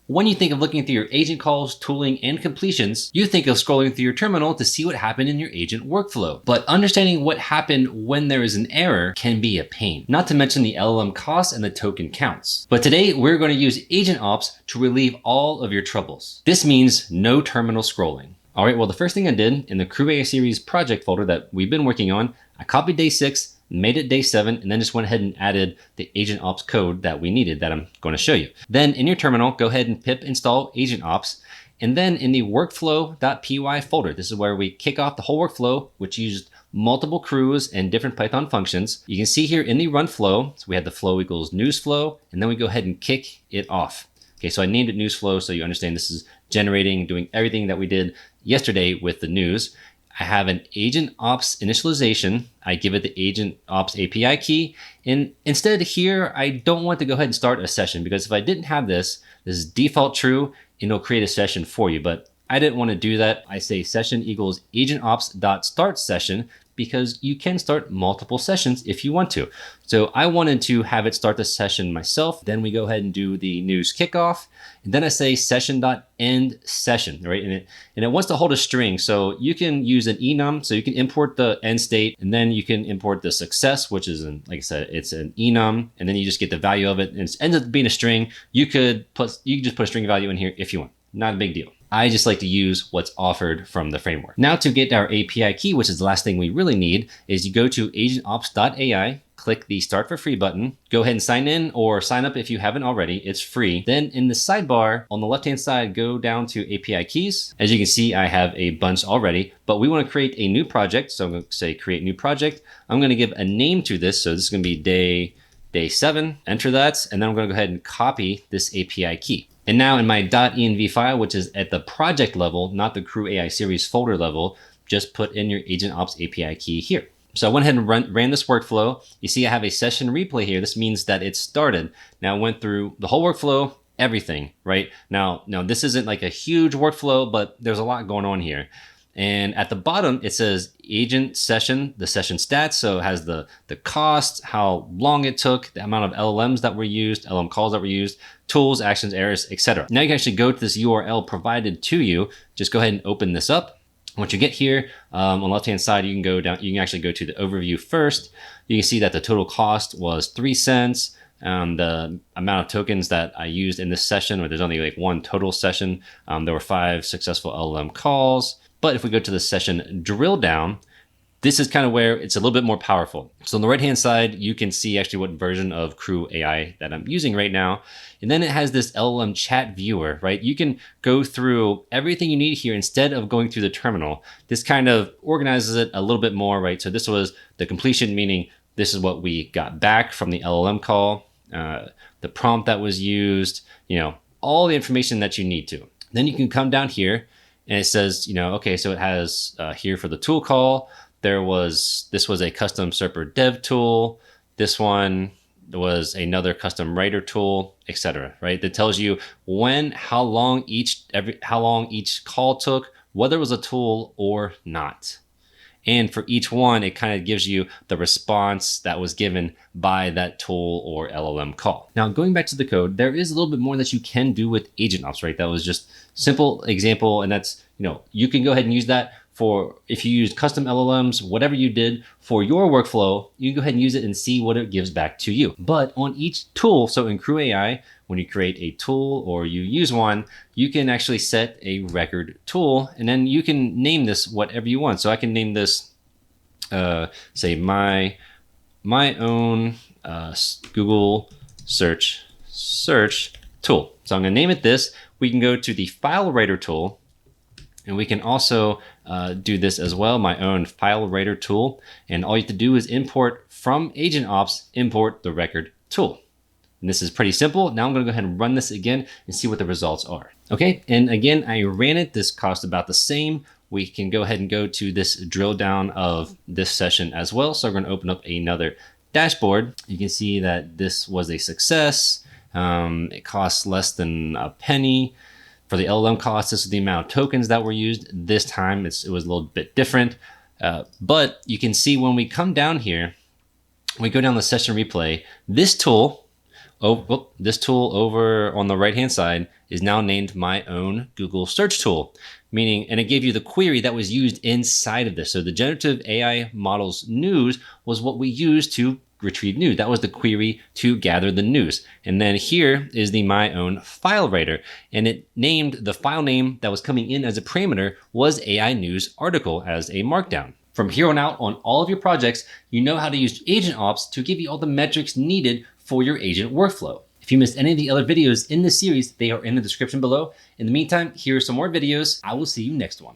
When you think of looking through your agent calls, tooling, and completions, you think of scrolling through your terminal to see what happened in your agent workflow. But understanding what happened when there is an error can be a pain, not to mention the LLM costs and the token counts. But today, we're going to use agentops to relieve all of your troubles. This means no terminal scrolling. All right, well, the first thing I did in the CrewAI series project folder that we've been working on, I copied day 6, made it day 7, and then just went ahead and added the agentops code that we needed that I'm going to show you. Then in your terminal, go ahead and pip install agentops. And then in the workflow.py folder, this is where we kick off the whole workflow, which used multiple crews and different Python functions. You can see here in the run flow, so we had the flow equals news flow, and then we go ahead and kick it off. Okay, so I named it news flow so you understand this is generating, doing everything that we did yesterday with the news. I have an agentops initialization. I give it the agentops API key. And instead here, I don't want to go ahead and start a session because if I didn't have this is default true and it'll create a session for you. But I didn't want to do that. I say session equals agentops.start session because you can start multiple sessions if you want to. So I wanted to have it start the session myself. Then we go ahead and do the news kickoff. And then I say session.end session, right? And it wants to hold a string. So you can use an enum. So you can import the end state and then you can import the success, which is, like I said, it's an enum. And then you just get the value of it. And it ends up being a string. You can just put a string value in here if you want. Not a big deal. I just like to use what's offered from the framework. Now to get our API key, which is the last thing we really need, is you go to agentops.ai, click the start for free button, go ahead and sign in or sign up if you haven't already, it's free. Then in the sidebar on the left-hand side, go down to API keys. As you can see, I have a bunch already, but we want to create a new project. So I'm going to say create new project. I'm going to give a name to this. So this is going to be day 7, enter that. And then I'm going to go ahead and copy this API key. And now in my .env file, which is at the project level, not the CrewAI series folder level, just put in your agentops API key here. So I went ahead and ran this workflow. You see I have a session replay here. This means that it started. Now I went through the whole workflow, everything, right? Now this isn't like a huge workflow, but there's a lot going on here. And at the bottom, it says agent session, the session stats. So it has the cost, how long it took, the amount of LLMs that were used, LLM calls that were used, tools, actions, errors, etc. Now you can actually go to this URL provided to you. Just go ahead and open this up. Once you get here, on the left-hand side, you can go down, you can actually go to the overview first. You can see that the total cost was 3 cents. The amount of tokens that I used in this session, where there's only like one total session, there were 5 successful LLM calls. But if we go to the session drill down, this is kind of where it's a little bit more powerful. So on the right-hand side, you can see actually what version of CrewAI that I'm using right now. And then it has this LLM chat viewer, right? You can go through everything you need here instead of going through the terminal. This kind of organizes it a little bit more, right? So this was the completion, meaning this is what we got back from the LLM call, the prompt that was used, all the information that you need to. Then you can come down here and it says, okay, so it has here for the tool call, this was a custom SERPer dev tool. This one was another custom writer tool, etc. Right? That tells you how long each call took, whether it was a tool or not. And for each one, it kind of gives you the response that was given by that tool or LLM call. Now, going back to the code, there is a little bit more that you can do with agentops, right? That was just simple example. And that's, you can go ahead and use that for if you use custom LLMs, whatever you did for your workflow, you can go ahead and use it and see what it gives back to you. But on each tool, so in CrewAI, when you create a tool or you use one, you can actually set a record tool and then you can name this whatever you want. So I can name this, say my own Google search tool. So I'm gonna name it this. We can go to the file writer tool and we can also do this as well, my own file writer tool. And all you have to do is import from agentops, import the record tool. And this is pretty simple. Now I'm gonna go ahead and run this again and see what the results are. Okay, and again, I ran it. This cost about the same. We can go ahead and go to this drill down of this session as well. So we're gonna open up another dashboard. You can see that this was a success. It costs less than a penny. For the LLM cost, this is the amount of tokens that were used. This time it was a little bit different. But you can see when we come down here, we go down the session replay, this tool Oh, well, this tool over on the right-hand side is now named my own Google search tool, meaning, and it gave you the query that was used inside of this. So the generative AI model's news was what we used to retrieve news. That was the query to gather the news. And then here is the my own file writer, and it named the file name that was coming in as a parameter was AI news article as a markdown. From here on out on all of your projects, you know how to use agentops to give you all the metrics needed for your agent workflow. If you missed any of the other videos in this series, they are in the description below. In the meantime, here are some more videos. I will see you next one.